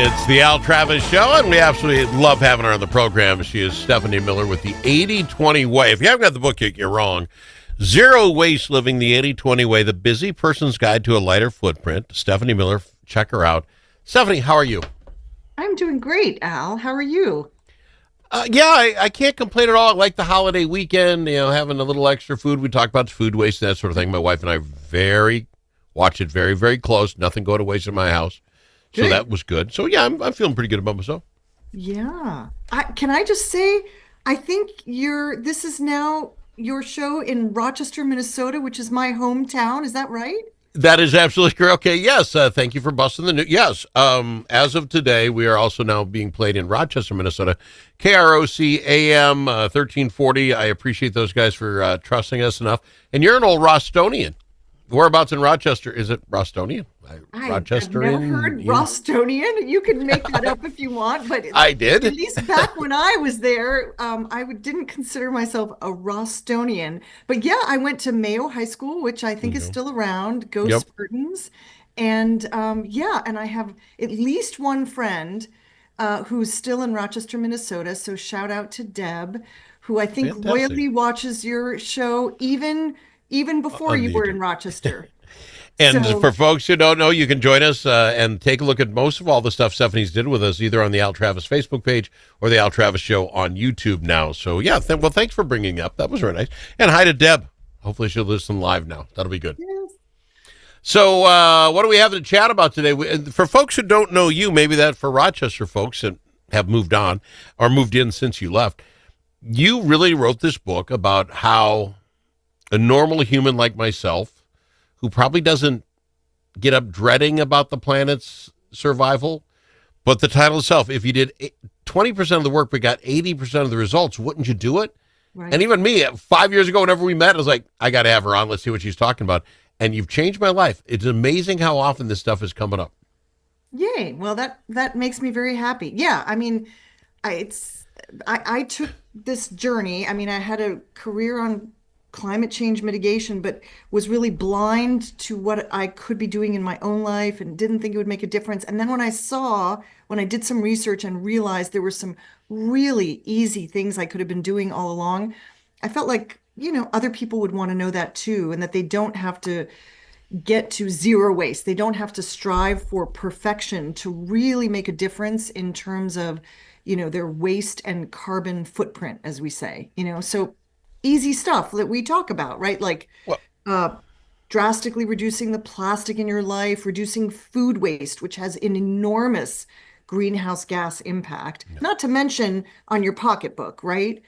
It's the Al Travis Show, and we absolutely love having her on the program. She is Stephanie Miller with the 80-20 Way. If you haven't got the book yet, you're wrong. Zero Waste Living, the 80-20 Way, the busy person's guide to a lighter footprint. Stephanie Miller, check her out. Stephanie, how are you? I'm doing great, Al. How are you? I can't complain at all. I like the holiday weekend, having a little extra food. We talk about food waste and that sort of thing. My wife and I watch it very, very close. Nothing go to waste in my house. So that was good. So, yeah, I'm feeling pretty good about myself. Yeah. Can I just say, I think this is now your show in Rochester, Minnesota, which is my hometown. Is that right? That is absolutely correct. Okay, yes. Thank you for busting the news. Yes. As of today, we are also now being played in Rochester, Minnesota. KROC AM 1340. I appreciate those guys for trusting us enough. And you're an old Rostonian. Whereabouts in Rochester? Is it Rostonian? Rochester. I've never heard Rostonian. You can make that up if you want, but I did. At least back when I was there, didn't consider myself a Rostonian. But yeah, I went to Mayo High School, which I think is still around. Go Spartans! And and I have at least one friend who's still in Rochester, Minnesota. So shout out to Deb, who I think loyally watches your show even before you were in Rochester. And for folks who don't know, you can join us and take a look at most of all the stuff Stephanie's did with us, either on the Al Travis Facebook page or the Al Travis Show on YouTube now. So, yeah, thanks for bringing it up. That was very nice. And hi to Deb. Hopefully she'll listen live now. That'll be good. Yes. So what do we have to chat about today? For folks who don't know you, maybe that for Rochester folks that have moved on or moved in since you left, you really wrote this book about how a normal human like myself, who probably doesn't get up dreading about the planet's survival, but the title itself, if you did 20% of the work but got 80% of the results, wouldn't you do it? Right. And even me, 5 years ago, whenever we met, I was like, I got to have her on. Let's see what she's talking about. And you've changed my life. It's amazing how often this stuff is coming up. Yay. Well, that makes me very happy. Yeah. I mean, I took this journey. I mean, I had a career on climate change mitigation, but was really blind to what I could be doing in my own life and didn't think it would make a difference. And then when I did some research and realized there were some really easy things I could have been doing all along, I felt like, other people would want to know that too, and that they don't have to get to zero waste. They don't have to strive for perfection to really make a difference in terms of, their waste and carbon footprint, as we say, so easy stuff that we talk about, right? Like drastically reducing the plastic in your life, reducing food waste, which has an enormous greenhouse gas impact, not to mention on your pocketbook, right?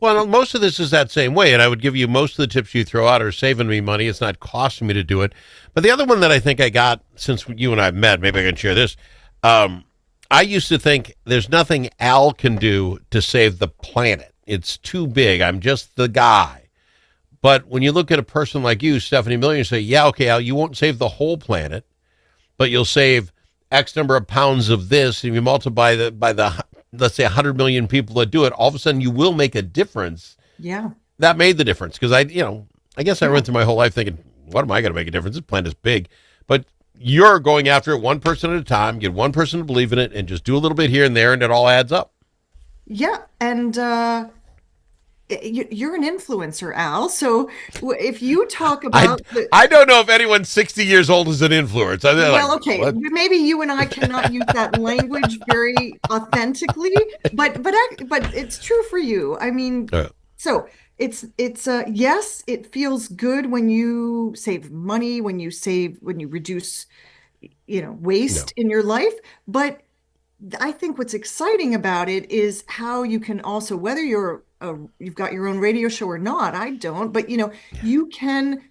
Well, most of this is that same way, and I would give you most of the tips you throw out are saving me money. It's not costing me to do it. But the other one that I think I got since you and I met, maybe I can share this. I used to think there's nothing Al can do to save the planet. It's too big. I'm just the guy. But when you look at a person like you, Stephanie Miller, you say, yeah, okay, Al, you won't save the whole planet, but you'll save X number of pounds of this, and you multiply that by the, let's say, 100 million people that do it, all of a sudden you will make a difference. Yeah. That made the difference, because I guess I went through my whole life thinking, what am I going to make a difference? This planet is big. But you're going after it one person at a time, get one person to believe in it, and just do a little bit here and there, and it all adds up. Yeah, and you're an influencer, Al. So if you talk about I don't know if anyone 60 years old is an influencer. Well, okay, maybe you and I cannot use that language very authentically, but it's true for you. I mean, so it's yes, it feels good when you save money, when you reduce, waste in your life, but I think what's exciting about it is how you can also, whether you've got your own radio show or not, I don't, but you can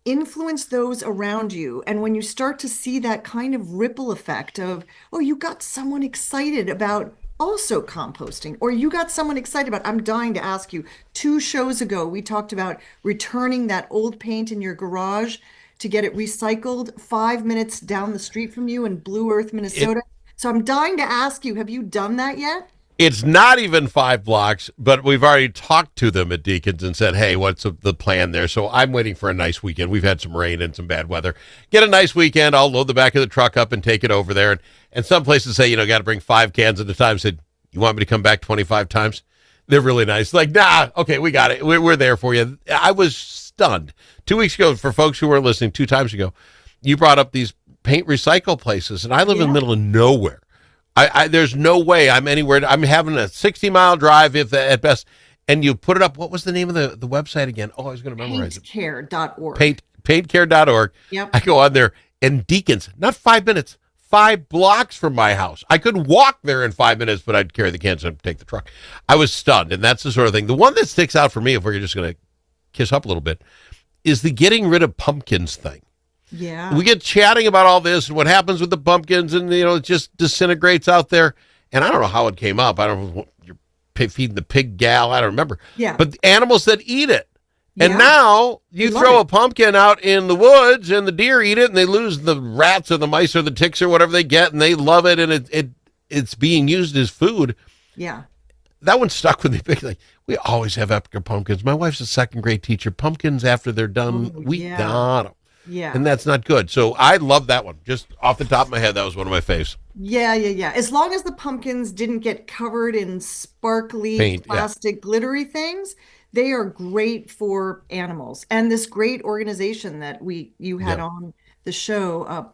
influence those around you. And when you start to see that kind of ripple effect of, oh, you got someone excited about also composting, or you got someone excited about, I'm dying to ask you, 2 shows ago, we talked about returning that old paint in your garage to get it recycled 5 minutes down the street from you in Blue Earth, Minnesota. So I'm dying to ask you, have you done that yet? It's not even 5 blocks, but we've already talked to them at Deacons and said, hey, what's the plan there? So I'm waiting for a nice weekend. We've had some rain and some bad weather. Get a nice weekend. I'll load the back of the truck up and take it over there. And some places say, got to bring 5 cans at a time. Said, you want me to come back 25 times? They're really nice. Like, nah, okay, we got it. We're there for you. I was stunned. 2 weeks ago, for folks who were listening, 2 times ago, you brought up these paint recycle places, and I live in the middle of nowhere. There's no way I'm anywhere. I'm having a 60-mile drive if at best. And you put it up. What was the name of the website again? Oh, I was going to memorize it. Paintcare.org. Paintcare.org. Yep. I go on there, and Deacons, not 5 minutes, 5 blocks from my house. I could walk there in 5 minutes, but I'd carry the cans and take the truck. I was stunned, and that's the sort of thing. The one that sticks out for me, if we're just going to kiss up a little bit, is the getting rid of pumpkins thing. Yeah. We get chatting about all this and what happens with the pumpkins, and it just disintegrates out there. And I don't know how it came up. I don't know. You're feeding the pig gal. I don't remember. Yeah. But the animals that eat it. And Yeah. now you They love throw it. a pumpkin out in the woods, and the deer eat it, and they lose the rats or the mice or the ticks or whatever they get, and they love it, and it's being used as food. Yeah. That one stuck with me big. Like, we always have extra pumpkins. My wife's a second grade teacher. Pumpkins after they're done, Oh, we yeah. got them. Yeah. And that's not good. So I love that one. Just off the top of my head, that was one of my faves. Yeah. As long as the pumpkins didn't get covered in sparkly Paint, yeah. plastic glittery things, they are great for animals. And this great organization that you had Yeah. on the show,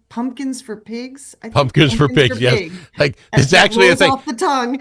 Pumpkins for Pigs. I think Pumpkins for Pigs, yes. Pigs. Like, it's actually a Rolls thing. off the tongue.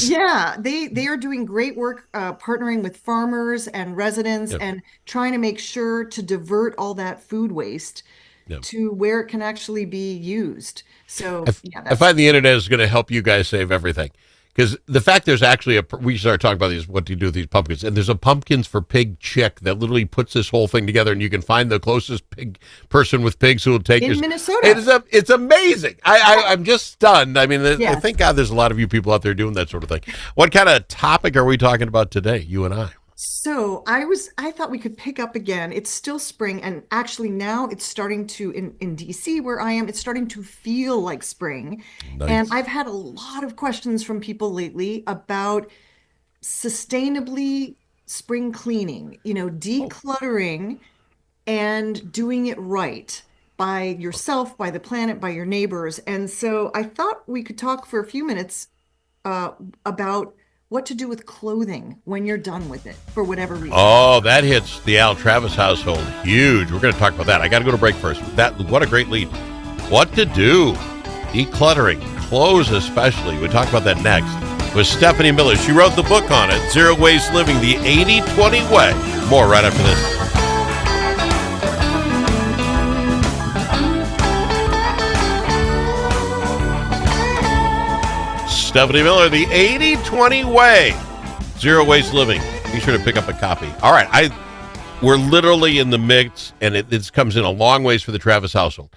Yeah, they are doing great work partnering with farmers and residents Yep. and trying to make sure to divert all that food waste Yep. to where it can actually be used. So yeah, I that's find the internet is going to help you guys save everything. Because the fact there's actually we started talking about these, what do you do with these pumpkins? And there's a Pumpkins for Pig chick that literally puts this whole thing together, and you can find the closest pig person with pigs who will take in your. Minnesota. It's amazing. I'm just stunned. I mean, Yes. thank God there's a lot of you people out there doing that sort of thing. What kind of topic are we talking about today, you and I? So I thought we could pick up again. It's still spring, and actually now it's starting to in DC where I am, it's starting to feel like spring. Nice. And I've had a lot of questions from people lately about sustainably spring cleaning, decluttering and doing it right by yourself, by the planet, by your neighbors. And so I thought we could talk for a few minutes about what to do with clothing when you're done with it for whatever reason. Oh, that hits the Al Travis household huge. We're going to talk about that. I got to go to break first. What a great lead. What to do? Decluttering, clothes especially. We'll talk about that next with Stephanie Miller. She wrote the book on it, Zero Waste Living, the 80-20 Way. More right after this. Stephanie Miller, the 80-20 Way, Zero Waste Living. Be sure to pick up a copy. All right, we're literally in the mix, and it comes in a long ways for the Travis household.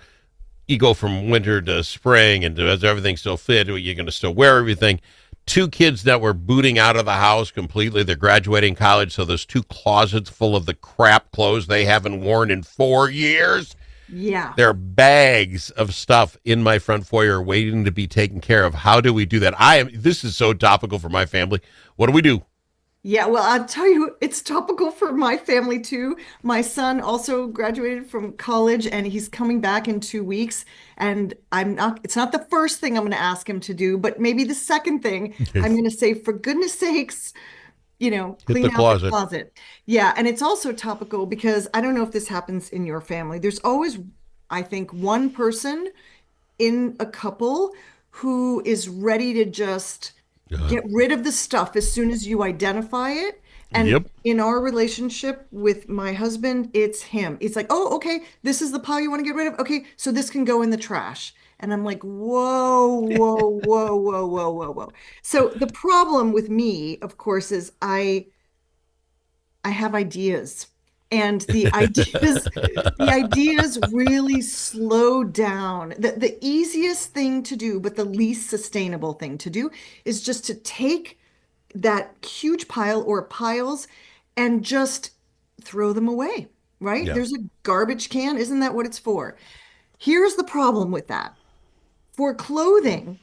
You go from winter to spring, and does everything still fit? Are you going to still wear everything? 2 kids that were booting out of the house completely. They're graduating college, so there's 2 closets full of the crap clothes they haven't worn in 4 years. Yeah. There are bags of stuff in my front foyer waiting to be taken care of. How do we do that? This is so topical for my family. What do we do? Yeah, well, I'll tell you, it's topical for my family too. My son also graduated from college and he's coming back in 2 weeks. And it's not the first thing I'm going to ask him to do, but maybe the second thing I'm going to say, for goodness sakes, clean out the closet. Yeah. And it's also topical because I don't know if this happens in your family. There's always, I think, one person in a couple who is ready to just get rid of the stuff as soon as you identify it. And Yep. in our relationship with my husband, it's him. It's like, oh, okay, this is the pile you want to get rid of. Okay, so this can go in the trash. And I'm like, whoa. So the problem with me, of course, is I have ideas. And the ideas really slow down. The easiest thing to do, but the least sustainable thing to do, is just to take that huge pile or piles and just throw them away, right? Yeah. There's a garbage can. Isn't that what it's for? Here's the problem with that. For clothing,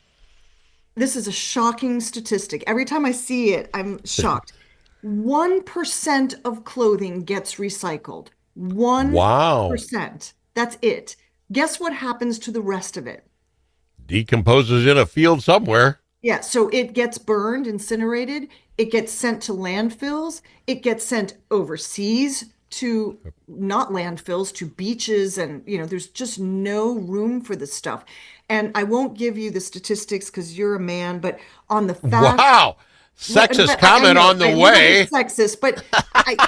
this is a shocking statistic. Every time I see it, I'm shocked. 1% of clothing gets recycled. Wow. 1%. That's it. Guess what happens to the rest of it? Decomposes in a field somewhere. Yeah, so it gets burned, incinerated, it gets sent to landfills, it gets sent overseas to not landfills, to beaches, and there's just no room for this stuff. And I won't give you the statistics because you're a man, but on the fast, Wow. Sexist comment know, on the a little way. bit sexist, but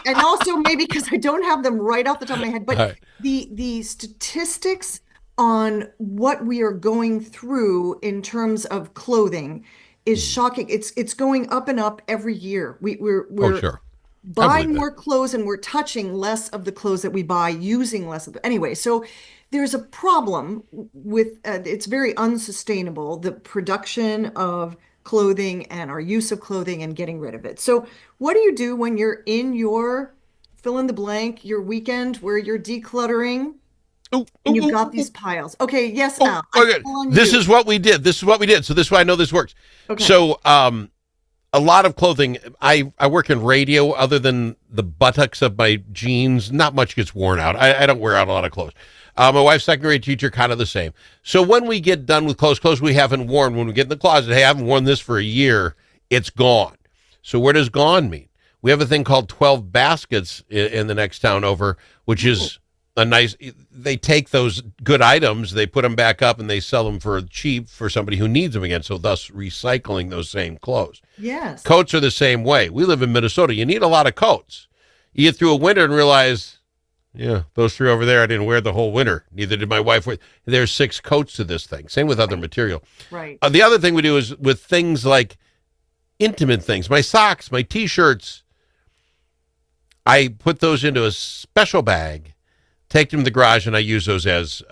and also maybe because I don't have them right off the top of my head, but the statistics on what we are going through in terms of clothing is shocking. It's going up and up every year. We're Oh, sure. I believe buying that. more clothes and we're touching less of the clothes that we buy, using less of it. Anyway, so there's a problem with it's very unsustainable, the production of clothing and our use of clothing and getting rid of it. So, what do you do when you're in your fill in the blank, your weekend where you're decluttering Ooh, and ooh, you've ooh, got ooh, these piles? Okay, yes, oh, Al, I okay. call on This you. is what we did. This is what we did. So this is why I know this works. Okay. So a lot of clothing. I work in radio. Other than the buttocks of my jeans, not much gets worn out. I don't wear out a lot of clothes. My wife's second grade teacher, kind of the same. So when we get done with clothes we haven't worn, when we get in the closet, hey, I haven't worn this for a year, it's gone. So where does gone mean? We have a thing called 12 baskets in the next town over, which is a nice, they take those good items, they put them back up and they sell them for cheap for somebody who needs them again. So thus recycling those same clothes. Yes. Coats are the same way. We live in Minnesota. You need a lot of coats. You get through a winter and realize, yeah, those three over there, I didn't wear the whole winter. Neither did my wife. There's 6 coats to this thing. Same with other material. Right. The other thing we do is with things like intimate things, my socks, my T-shirts, I put those into a special bag, take them to the garage, and I use those as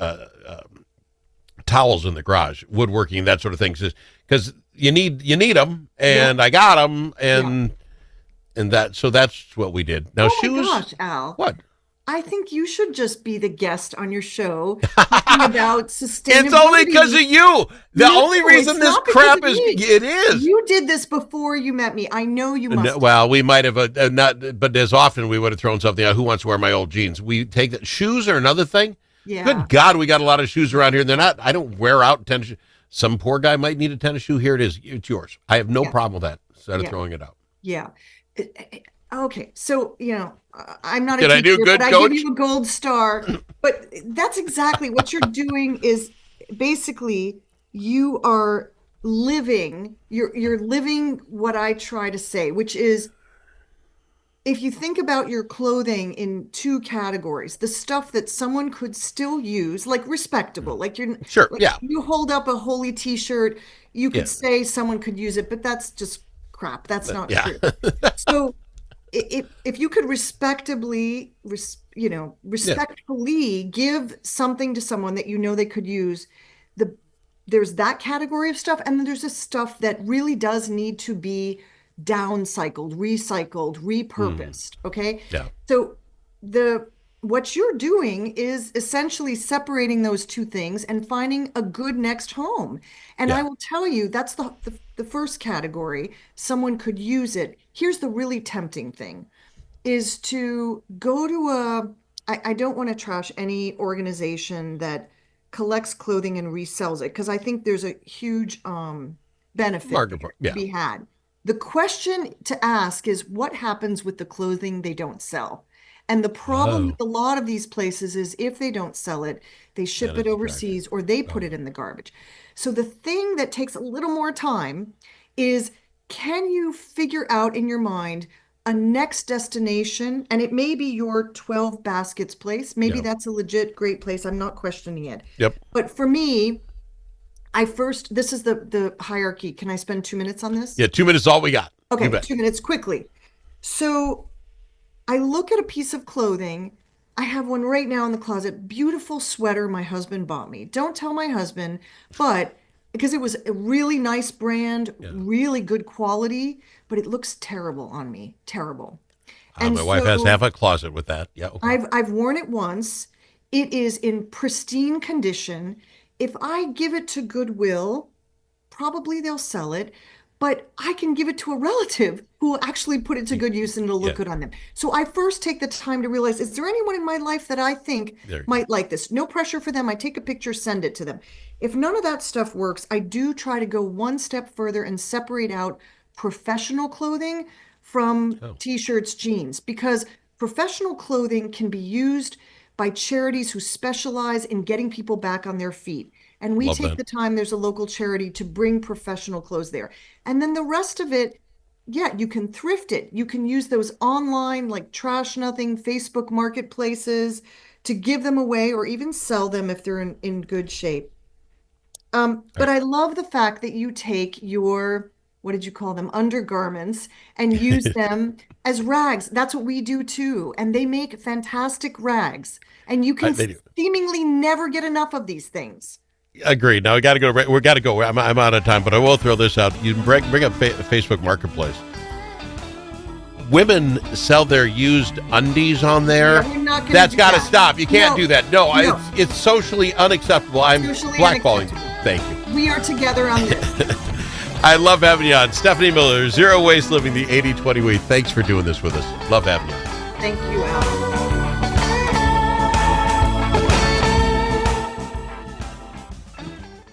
towels in the garage, woodworking, that sort of thing. Because you need them, and Yeah. I got them, Yeah. and so that's what we did. Now Oh my shoes, gosh, Al. what? I think you should just be the guest on your show talking about It's only because of sustainability. you. The No, only reason it's this not because crap of is me. it is. You did this before you met me. I know you must No, have. well, we might have not, but as often we would have thrown something out. Who wants to wear my old jeans? We take that. Shoes are another thing. Yeah. Good God, we got a lot of shoes around here. They're not. I don't wear out tennis. Some poor guy might need a tennis shoe. Here it is. It's yours. I have no Yeah. problem with that. Instead of Yeah. throwing it out. Yeah. Okay. So, I'm not a Did I do teacher, good, but I give Coach? you a gold star. But that's exactly what you're doing is basically you are you're living what I try to say, which is if you think about your clothing in 2 categories, the stuff that someone could still use, like respectable, Sure. like Yeah. you hold up a Holy t-shirt, you Yeah. could say someone could use it, but that's just crap. That's not Yeah. true. So if you could respectably, Yeah. respectfully give something to someone that they could use, the there's that category of stuff, and then there's this stuff that really does need to be downcycled, recycled, repurposed. Okay. Yeah. So the what you're doing is essentially separating those 2 things and finding a good next home. And I Yeah. will tell you, that's the first category. Someone could use it. Here's the really tempting thing is to go to I don't want to trash any organization that collects clothing and resells it because I think there's a huge benefit Market. there to Yeah. be had. The question to ask is what happens with the clothing they don't sell? And the problem Oh, with a lot of these places is if they don't sell it, they ship then it it's a tragedy. overseas or they put Oh, it in the garbage. So the thing that takes a little more time is can you figure out in your mind a next destination? And it may be your 12 baskets place. Maybe yeah. that's a legit great place. I'm not questioning it. Yep. But for me, this is the hierarchy. Can I spend 2 minutes on this? Yeah. 2 minutes is all we got. Okay, You bet. 2 minutes quickly. So I look at a piece of clothing. I have one right now in the closet. Beautiful sweater my husband bought me. Don't tell my husband, but because it was a really nice brand, Yeah. really good quality, but it looks terrible on me. Terrible. And My wife has so half a closet with that. Yeah. Okay. I've worn it once. It is in pristine condition. If I give it to Goodwill, probably they'll sell it, but I can give it to a relative who will actually put it to good use and it'll look Yeah. good on them. So I first take the time to realize, is there anyone in my life that I think There. might like this? No pressure for them. I take a picture, send it to them. If none of that stuff works, I do try to go one step further and separate out professional clothing from Oh. t-shirts, jeans, because professional clothing can be used by charities who specialize in getting people back on their feet. And we Love take that. the time, there's a local charity to bring professional clothes there. And then the rest of it, yeah, you can thrift it. You can use those online, like Trash Nothing, Facebook marketplaces to give them away or even sell them if they're in good shape. But I love the fact that you take your, what did you call them, undergarments, and use them as rags. That's what we do too. And they make fantastic rags. And you can They do. seemingly never get enough of these things. Agreed. Now we got to go. We got to go. I'm out of time, but I will throw this out. You bring up Facebook Marketplace. Women sell their used undies on there. Yeah, we're not gonna That's do got to that. stop. You can't No, do that. No, no. it's socially unacceptable. I'm Socially blackballing. unacceptable. Thank you. We are together on this. I love having you on. Stephanie Miller, Zero Waste Living, the 80-20 Way. Thanks for doing this with us. Love having you. Thank you, Al.